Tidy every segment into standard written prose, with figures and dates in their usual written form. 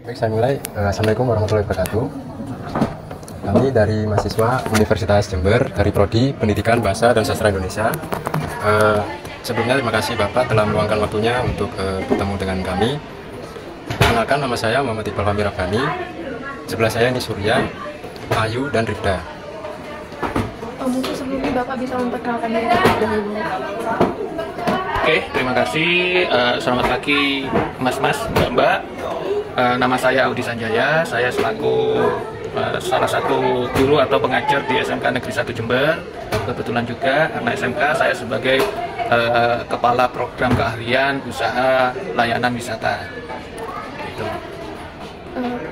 Baik, saya mulai. Assalamualaikum warahmatullahi wabarakatuh. Kami dari mahasiswa Universitas Jember dari Prodi Pendidikan Bahasa dan Sastra Indonesia. Sebelumnya terima kasih Bapak telah meluangkan waktunya untuk bertemu dengan kami. Perkenalkan, nama saya Muhammad Iqbal Fahmi Rabbani. Sebelah saya ini Surya, Ayu, dan Rifda. Mungkin sebelumnya Bapak bisa memperkenalkan diri terlebih dahulu. Oke, terima kasih. Selamat pagi Mas-mas, Mbak-mbak. Nama saya Audi Sanjaya. Saya selaku salah satu guru atau pengajar di SMK Negeri 1 Jember. Kebetulan juga karena SMK saya sebagai Kepala Program Keahlian Usaha Layanan Wisata. Gitu.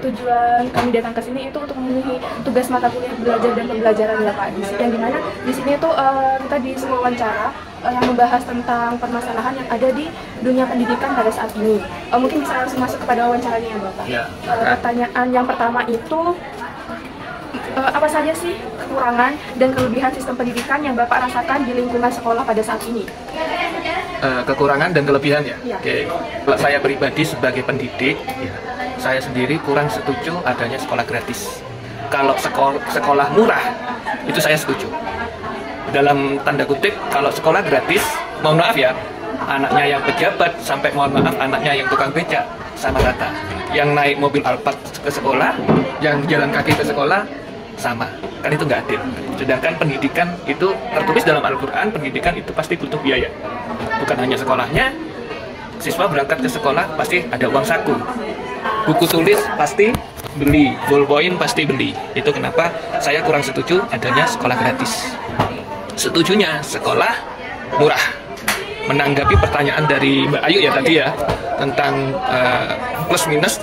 Tujuan kami datang ke sini itu untuk memenuhi tugas mata kuliah belajar dan pembelajaran ya Pak. Yang dimana di sini itu kita diisi wawancara yang membahas tentang permasalahan yang ada di dunia pendidikan pada saat ini. Mungkin bisa langsung masuk kepada wawancaranya ya Bapak. Ya. Pertanyaan yang pertama itu apa saja sih kekurangan dan kelebihan sistem pendidikan yang Bapak rasakan di lingkungan sekolah pada saat ini? Kekurangan dan kelebihan ya. Ya. Oke. Kalau saya pribadi sebagai pendidik, ya, saya sendiri kurang setuju adanya sekolah gratis. Kalau sekolah murah, itu saya setuju. Dalam tanda kutip, kalau sekolah gratis, mohon maaf ya, anaknya yang pejabat sampai mohon maaf anaknya yang tukang becak sama rata. Yang naik mobil Alphard ke sekolah, yang jalan kaki ke sekolah sama. Kan itu nggak adil. Sedangkan pendidikan itu tertulis dalam Al-Quran, pendidikan itu pasti butuh biaya. Bukan hanya sekolahnya, siswa berangkat ke sekolah pasti ada uang saku. Buku tulis pasti beli, ballpoint pasti beli. Itu kenapa saya kurang setuju adanya sekolah gratis. Setujunya sekolah murah. Menanggapi pertanyaan dari Mbak Ayu ya tadi ya tentang plus minus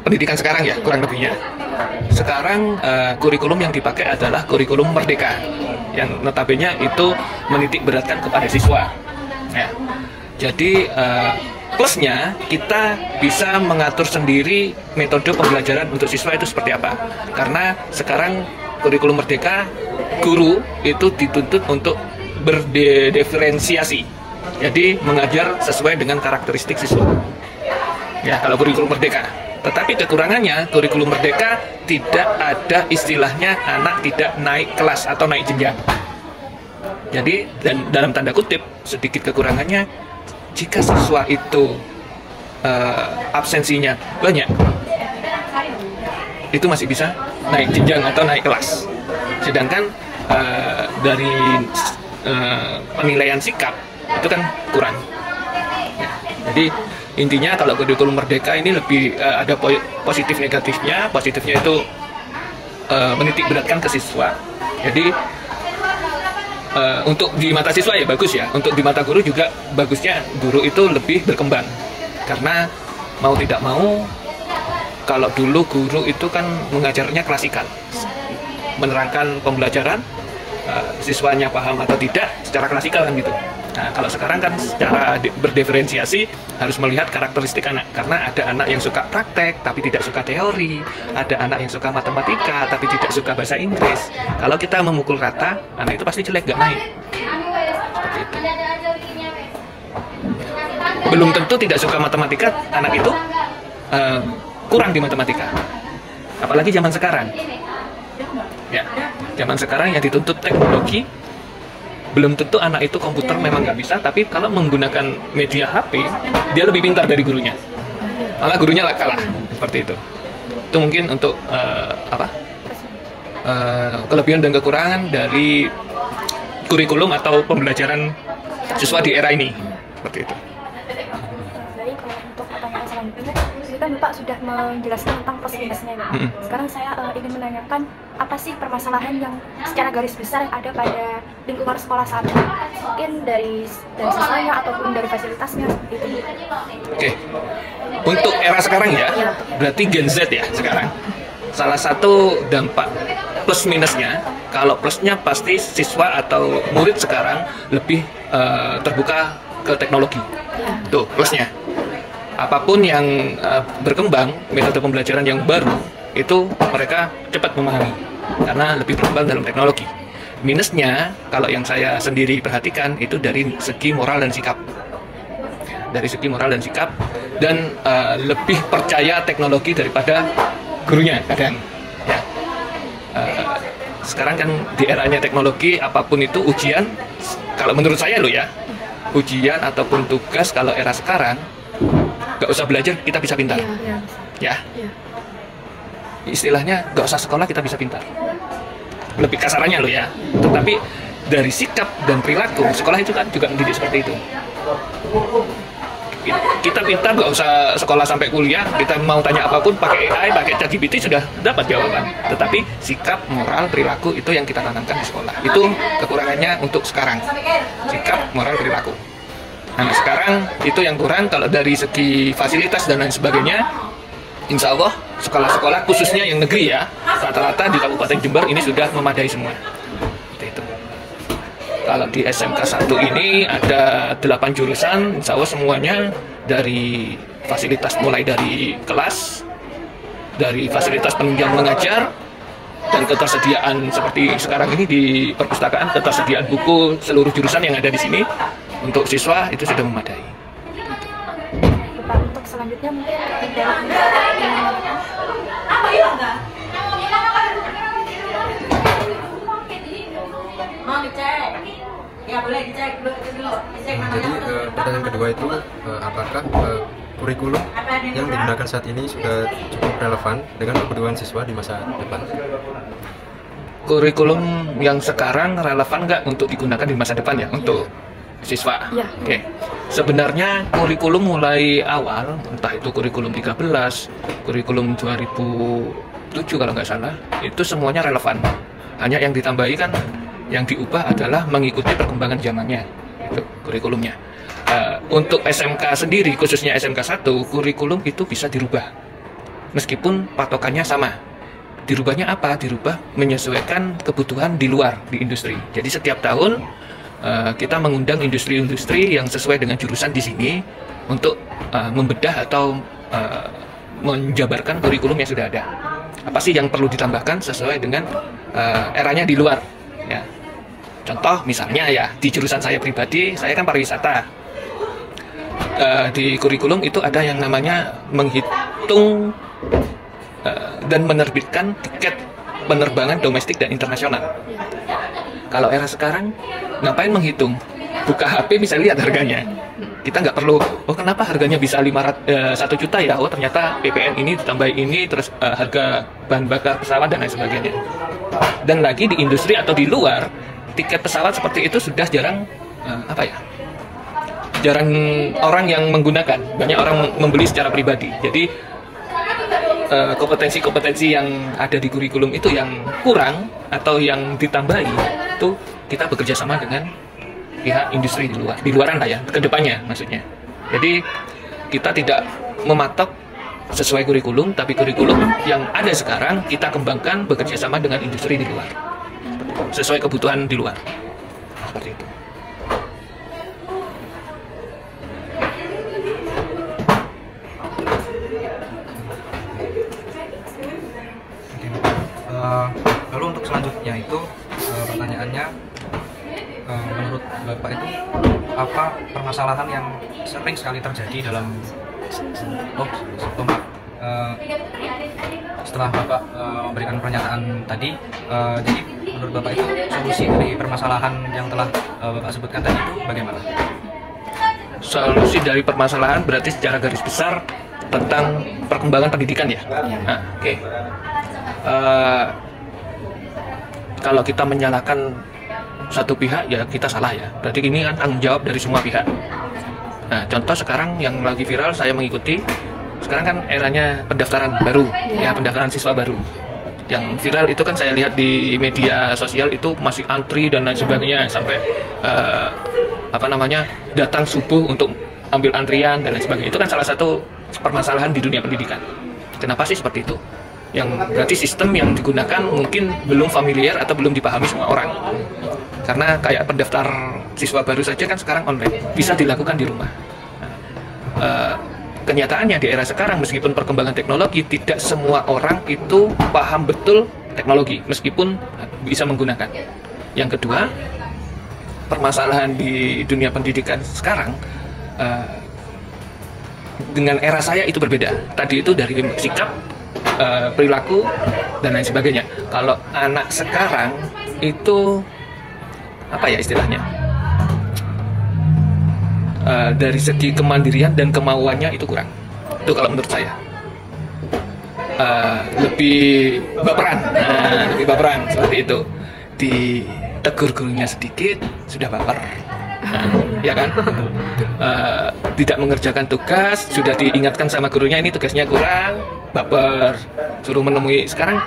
pendidikan sekarang ya kurang lebihnya. Sekarang kurikulum yang dipakai adalah kurikulum Merdeka yang notabene itu menitik beratkan kepada siswa. Ya. Jadi plusnya kita bisa mengatur sendiri metode pembelajaran untuk siswa itu seperti apa. Karena sekarang kurikulum Merdeka guru itu dituntut untuk berdiferensiasi. Jadi mengajar sesuai dengan karakteristik siswa. Ya, kalau kurikulum Merdeka. Tetapi kekurangannya kurikulum Merdeka tidak ada istilahnya anak tidak naik kelas atau naik jenjang. Jadi dan dalam tanda kutip sedikit kekurangannya jika siswa itu absensinya banyak, itu masih bisa naik jenjang atau naik kelas. Sedangkan dari penilaian sikap itu kan kurang. Ya, jadi intinya kalau kurikulum Merdeka ini lebih ada positif negatifnya. Positifnya itu menitik beratkan ke siswa. Jadi untuk di mata siswa ya bagus ya. Untuk di mata guru juga bagusnya guru itu lebih berkembang. Karena mau tidak mau, kalau dulu guru itu kan mengajarnya klasikal, menerangkan pembelajaran, siswanya paham atau tidak secara klasikal kan gitu. Nah, kalau sekarang kan secara berdiferensiasi harus melihat karakteristik anak. Karena ada anak yang suka praktek tapi tidak suka teori, ada anak yang suka matematika tapi tidak suka bahasa Inggris. Kalau kita memukul rata, anak itu pasti jelek, nggak naik. Seperti itu. Belum tentu tidak suka matematika, anak itu kurang di matematika. Apalagi zaman sekarang. Ya, zaman sekarang yang dituntut teknologi, belum tentu anak itu komputer memang nggak bisa, tapi kalau menggunakan media HP, dia lebih pintar dari gurunya. Malah gurunya kalah, seperti itu. Itu mungkin untuk kelebihan dan kekurangan dari kurikulum atau pembelajaran siswa di era ini, seperti itu. Baik, untuk pertanyaan selanjutnya, ini kan Bapak sudah menjelaskan tentang plus minusnya. Sekarang saya ingin menanyakan apa sih permasalahan yang secara garis besar yang ada pada lingkungan sekolah saat ini? Mungkin dari siswanya ataupun dari fasilitasnya seperti itu. Oke, untuk era sekarang ya, berarti Gen Z ya sekarang. Salah satu dampak plus minusnya, kalau plusnya pasti siswa atau murid sekarang lebih terbuka ke teknologi. Tuh plusnya. Apapun yang berkembang, metode pembelajaran yang baru, itu mereka cepat memahami karena lebih berkembang dalam teknologi. Minusnya, kalau yang saya sendiri perhatikan, itu dari segi moral dan sikap. dari segi moral dan sikap, dan lebih percaya teknologi daripada gurunya kadang. Ya. Sekarang kan di eranya teknologi, apapun itu ujian, kalau menurut saya loh ya, ujian ataupun tugas kalau era sekarang nggak usah belajar, kita bisa pintar. Ya. Istilahnya nggak usah sekolah, kita bisa pintar. Lebih kasarannya loh ya. Tetapi dari sikap dan perilaku, sekolah itu kan juga mendidik seperti itu. Kita pintar nggak usah sekolah sampai kuliah, kita mau tanya apapun pakai AI, pakai ChatGPT sudah dapat jawaban. Tetapi sikap, moral, perilaku itu yang kita tanamkan di sekolah. Itu kekurangannya untuk sekarang. Sikap, moral, perilaku. Nah sekarang itu yang kurang. Kalau dari segi fasilitas dan lain sebagainya, insya Allah sekolah-sekolah khususnya yang negeri ya, rata-rata di Kabupaten Jember ini sudah memadai semua. Kalau di SMK 1 ini ada 8 jurusan, insya Allah semuanya dari fasilitas mulai dari kelas, dari fasilitas penunjang mengajar, dan ketersediaan seperti sekarang ini di perpustakaan, ketersediaan buku seluruh jurusan yang ada di sini untuk siswa itu sudah memadai. Pak, untuk selanjutnya mungkin Jadi pertanyaan kedua itu apakah kurikulum yang digunakan saat ini sudah cukup relevan dengan kebutuhan siswa di masa depan? Kurikulum yang sekarang relevan nggak untuk digunakan di masa depan ya, untuk siswa? Ya. Oke. Sebenarnya kurikulum mulai awal, entah itu kurikulum 13, kurikulum 2007 kalau nggak salah, itu semuanya relevan. Hanya yang ditambahi kan, yang diubah adalah mengikuti perkembangan zamannya, itu kurikulumnya. Untuk SMK sendiri, khususnya SMK 1, kurikulum itu bisa dirubah, meskipun patokannya sama. Dirubahnya apa? Dirubah menyesuaikan kebutuhan di luar, di industri. Jadi setiap tahun kita mengundang industri-industri yang sesuai dengan jurusan di sini untuk membedah atau menjabarkan kurikulum yang sudah ada. Apa sih yang perlu ditambahkan sesuai dengan eranya di luar? Ya. Contoh misalnya ya, di jurusan saya pribadi, saya kan pariwisata. Di kurikulum itu ada yang namanya menghitung dan menerbitkan tiket penerbangan domestik dan internasional. Kalau era sekarang, ngapain menghitung? Buka HP bisa lihat harganya. Kita nggak perlu, oh kenapa harganya bisa 1 juta ya? Oh ternyata PPN ini ditambah ini, terus harga bahan bakar pesawat dan lain sebagainya. Dan lagi di industri atau di luar, tiket pesawat seperti itu sudah jarang, jarang orang yang menggunakan. Banyak orang membeli secara pribadi. Jadi kompetensi-kompetensi yang ada di kurikulum itu yang kurang atau yang ditambahi, itu kita bekerja sama dengan pihak industri di luaran lah ya, ke depannya maksudnya. Jadi kita tidak mematok sesuai kurikulum, tapi kurikulum yang ada sekarang kita kembangkan bekerja sama dengan industri di luar, sesuai kebutuhan di luar. Seperti itu. Lalu untuk selanjutnya itu pertanyaannya, menurut Bapak itu apa permasalahan yang sering sekali terjadi dalam setelah Bapak memberikan pernyataan tadi, jadi menurut Bapak itu solusi dari permasalahan yang telah Bapak sebutkan tadi itu bagaimana? Solusi dari permasalahan berarti secara garis besar tentang perkembangan pendidikan ya. Nah, oke. Kalau kita menyalahkan satu pihak ya kita salah ya. Berarti ini kan tanggung jawab dari semua pihak. Nah, contoh sekarang yang lagi viral saya mengikuti, sekarang kan eranya pendaftaran baru, ya pendaftaran siswa baru. Yang viral itu kan saya lihat di media sosial itu masih antri dan lain sebagainya, sampai datang subuh untuk ambil antrian dan lain sebagainya. Itu kan salah satu permasalahan di dunia pendidikan. Kenapa sih seperti itu? Yang berarti sistem yang digunakan mungkin belum familiar atau belum dipahami semua orang. Karena kayak pendaftar siswa baru saja kan sekarang online, bisa dilakukan di rumah. Kenyataannya di era sekarang, meskipun perkembangan teknologi, tidak semua orang itu paham betul teknologi, meskipun bisa menggunakan. Yang kedua, permasalahan di dunia pendidikan sekarang, dengan era saya itu berbeda. Tadi itu dari sikap, perilaku, dan lain sebagainya. Kalau anak sekarang itu apa ya istilahnya? Dari segi kemandirian dan kemauannya itu kurang. Itu kalau menurut saya. Lebih baperan, lebih baperan seperti itu. Ditegur gurunya sedikit sudah baper, ya kan? Tidak mengerjakan tugas sudah diingatkan sama gurunya ini tugasnya kurang, baper, suruh menemui. Sekarang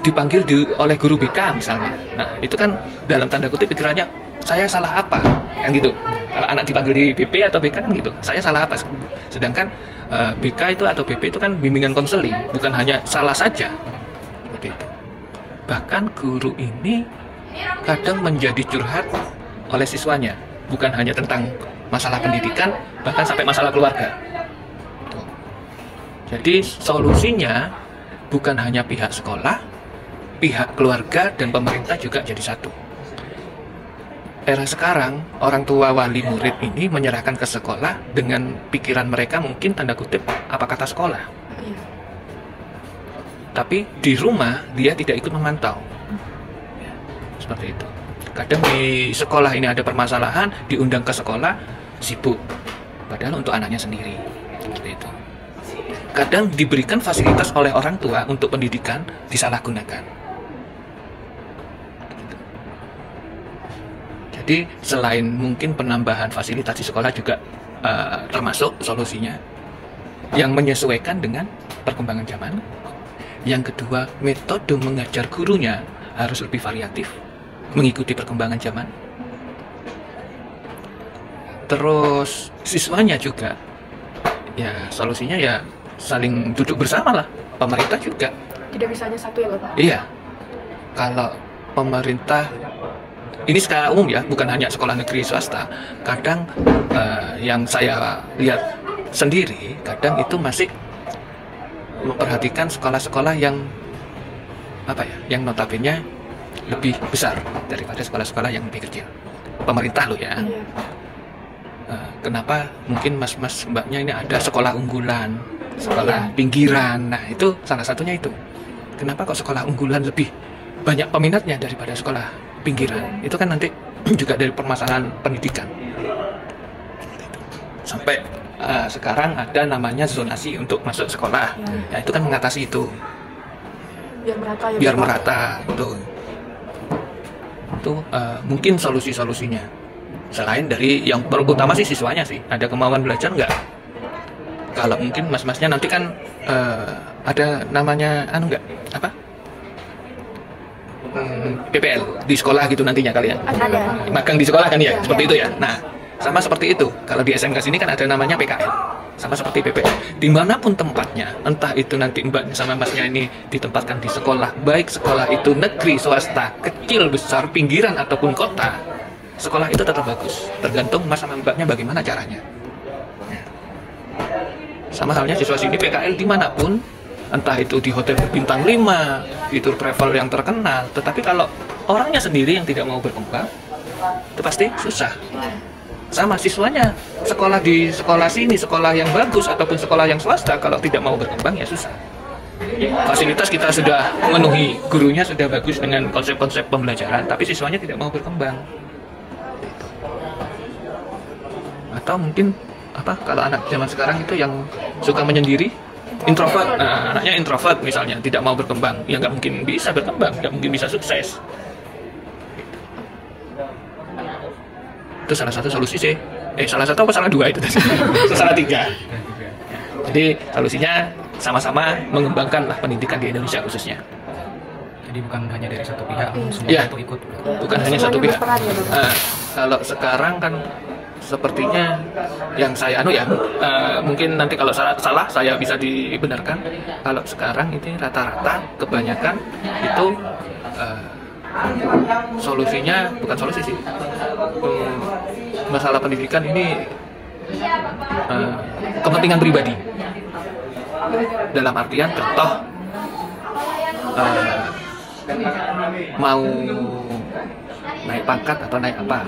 dipanggil oleh guru BK misalnya. Nah itu kan dalam tanda kutip pikirannya saya salah apa, kan gitu. Kalau anak dipanggil di BP atau BK kan gitu, saya salah apa. Sedangkan BK itu atau BP itu kan bimbingan konseling, bukan hanya salah saja. Seperti itu. Bahkan guru ini kadang menjadi curhat oleh siswanya, bukan hanya tentang masalah pendidikan, bahkan sampai masalah keluarga. Tuh. Jadi solusinya bukan hanya pihak sekolah, pihak keluarga dan pemerintah juga jadi satu. Era sekarang, orang tua wali murid ini menyerahkan ke sekolah dengan pikiran mereka mungkin tanda kutip apa kata sekolah. Tapi di rumah dia tidak ikut memantau. Seperti itu. Kadang di sekolah ini ada permasalahan, diundang ke sekolah, sibuk. Padahal untuk anaknya sendiri. Seperti itu. Kadang diberikan fasilitas oleh orang tua untuk pendidikan, disalahgunakan. Jadi selain mungkin penambahan fasilitas di sekolah juga termasuk solusinya yang menyesuaikan dengan perkembangan zaman. Yang kedua, metode mengajar gurunya harus lebih variatif, mengikuti perkembangan zaman. Terus siswanya juga, ya solusinya ya saling duduk bersama lah. Pemerintah juga. Tidak bisa hanya satu ya Bapak? Iya. Kalau pemerintah ini secara umum ya, bukan hanya sekolah negeri swasta. Kadang yang saya lihat sendiri, kadang itu masih memperhatikan sekolah-sekolah yang apa ya, yang notabene lebih besar daripada sekolah-sekolah yang lebih kecil. Pemerintah loh ya. Kenapa mungkin mas-mas mbaknya ini ada sekolah unggulan, sekolah pinggiran. Nah itu salah satunya itu. Kenapa kok sekolah unggulan lebih banyak peminatnya daripada sekolah pinggiran? Itu kan nanti juga dari permasalahan pendidikan. Sampai sekarang ada namanya zonasi untuk masuk sekolah. Ya itu kan mengatasi itu. Biar merata ya. Biar merata itu. Itu mungkin solusi-solusinya. Selain dari yang terutama sih siswanya sih, ada kemauan belajar nggak? Kalau mungkin mas-masnya nanti kan ada namanya nggak apa? PPL di sekolah gitu nantinya kalian. Ada. Magang di sekolah kan ya, seperti itu ya. Nah, sama seperti itu. Kalau di SMK sini kan ada namanya PKL. Sama seperti PPL. Dimanapun tempatnya, entah itu nanti mbak sama masnya ini ditempatkan di sekolah, baik sekolah itu negeri, swasta, kecil, besar, pinggiran ataupun kota, sekolah itu tetap bagus. Tergantung mas sama mbaknya bagaimana caranya. Sama halnya siswa sini PKL dimanapun, entah itu di hotel berbintang 5, di tour travel yang terkenal, tetapi kalau orangnya sendiri yang tidak mau berkembang, itu pasti susah. Sama siswanya, sekolah di sekolah sini, sekolah yang bagus ataupun sekolah yang swasta, kalau tidak mau berkembang ya susah. Fasilitas kita sudah memenuhi, gurunya sudah bagus dengan konsep-konsep pembelajaran, tapi siswanya tidak mau berkembang. Atau mungkin apa, kalau anak zaman sekarang itu yang suka menyendiri, introvert. Nah, anaknya introvert misalnya, tidak mau berkembang, ya nggak mungkin bisa berkembang, nggak mungkin bisa sukses. Itu salah satu solusi sih. Salah satu apa salah dua itu? Salah tiga. Jadi solusinya sama-sama mengembangkan lah pendidikan di Indonesia khususnya. Jadi bukan hanya dari satu pihak, semua Ya, itu ikut. bukan hanya satu pihak. Kalau sekarang kan sepertinya yang saya mungkin nanti kalau salah saya bisa dibenarkan. Kalau sekarang itu rata-rata kebanyakan itu solusinya bukan solusi sih. Masalah pendidikan ini kepentingan pribadi. Dalam artian contoh mau naik pangkat atau naik apa,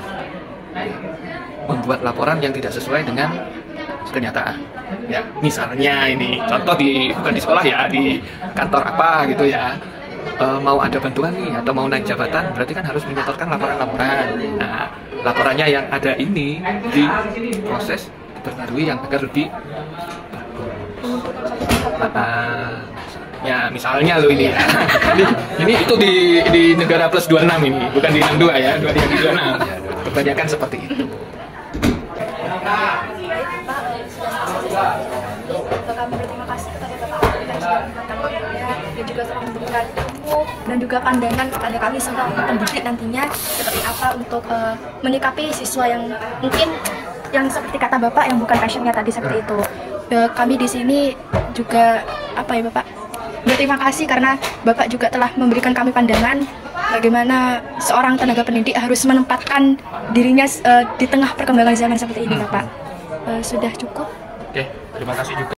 membuat laporan yang tidak sesuai dengan kenyataan. Ya, misalnya ini contoh bukan di sekolah ya, di kantor apa gitu ya. Mau ada bantuan nih atau mau naik jabatan, berarti kan harus menyetorkan laporan-laporan. Nah, laporannya yang ada ini diproses, diperbarui yang agar lebih ya misalnya lo ini ya. ini itu di negara plus 26 ini, bukan di 62 ya, 26. Kebanyakan seperti itu. Kami berterima kasih kepada Bapak yang sudah memberikan dan juga telah memberikan ilmu dan juga pandangan kepada kami sebagai pendidik nantinya seperti apa untuk menyikapi siswa yang mungkin yang seperti kata Bapak yang bukan passionnya tadi seperti itu. Kami di sini juga apa ya Bapak, berterima kasih karena Bapak juga telah memberikan kami pandangan bagaimana seorang tenaga pendidik harus menempatkan dirinya di tengah perkembangan zaman seperti ini Bapak. Sudah cukup. Oke, terima kasih juga.